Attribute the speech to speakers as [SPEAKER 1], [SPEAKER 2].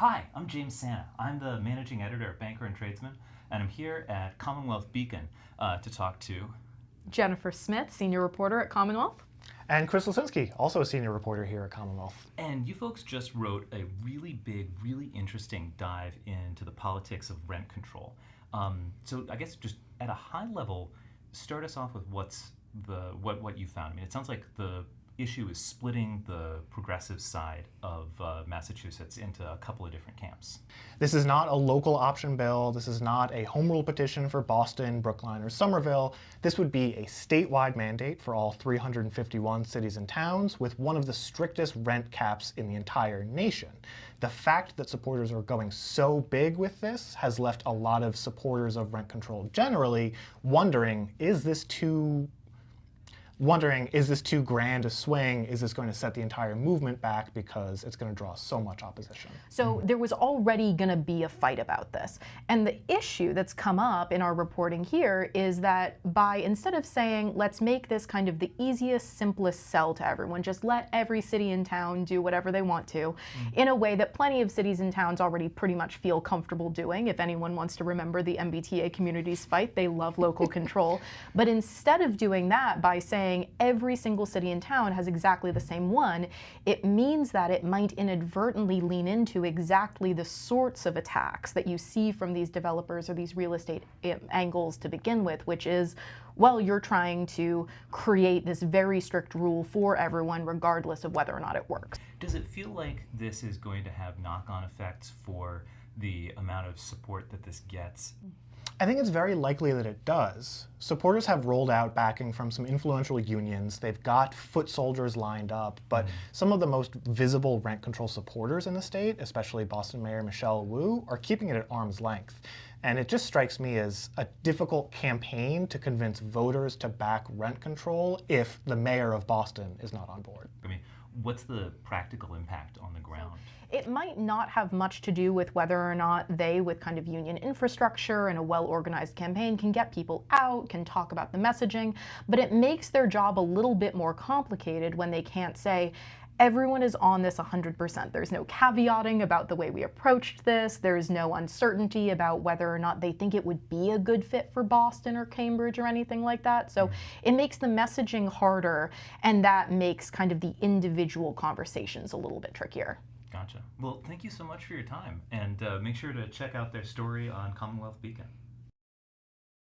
[SPEAKER 1] Hi, I'm James Santa. I'm the managing editor at Banker and Tradesman, and I'm here at CommonWealth Beacon to talk to
[SPEAKER 2] Jennifer Smith, senior reporter at CommonWealth.
[SPEAKER 3] And Chris Lisinski, also a senior reporter here at CommonWealth.
[SPEAKER 1] And you folks just wrote a really big, really interesting dive into the politics of rent control. So I guess just at a high level, start us off with what you found. I mean, it sounds like the issue is splitting the progressive side of Massachusetts into a couple of different camps.
[SPEAKER 3] This is not a local option bill. This is not a home rule petition for Boston, Brookline, or Somerville. This would be a statewide mandate for all 351 cities and towns with one of the strictest rent caps in the entire nation. The fact that supporters are going so big with this has left a lot of supporters of rent control generally wondering, is this too grand a swing? Is this going to set the entire movement back because it's going to draw so much opposition?
[SPEAKER 2] So there was already going to be a fight about this. And the issue that's come up in our reporting here is that instead of saying, let's make this kind of the easiest, simplest sell to everyone, just let every city and town do whatever they want to, in a way that plenty of cities and towns already pretty much feel comfortable doing. If anyone wants to remember the MBTA communities fight, they love local control. But instead of doing that by saying every single city and town has exactly the same one, it means that it might inadvertently lean into exactly the sorts of attacks that you see from these developers or these real estate angles to begin with, which is, well, you're trying to create this very strict rule for everyone regardless of whether or not it works.
[SPEAKER 1] Does it feel like this is going to have knock-on effects for the amount of support that this gets?
[SPEAKER 3] I think it's very likely that it does. Supporters have rolled out backing from some influential unions. They've got foot soldiers lined up, but some of the most visible rent control supporters in the state, especially Boston Mayor Michelle Wu, are keeping it at arm's length. And it just strikes me as a difficult campaign to convince voters to back rent control if the mayor of Boston is not on board.
[SPEAKER 1] I mean, what's the practical impact on the ground?
[SPEAKER 2] It might not have much to do with whether or not they, with kind of union infrastructure and a well-organized campaign, can get people out, can talk about the messaging, but it makes their job a little bit more complicated when they can't say, everyone is on this 100%. There's no caveating about the way we approached this. There's no uncertainty about whether or not they think it would be a good fit for Boston or Cambridge or anything like that. So it makes the messaging harder, and that makes kind of the individual conversations a little bit trickier.
[SPEAKER 1] Gotcha. Well, thank you so much for your time, and make sure to check out their story on CommonWealth Beacon.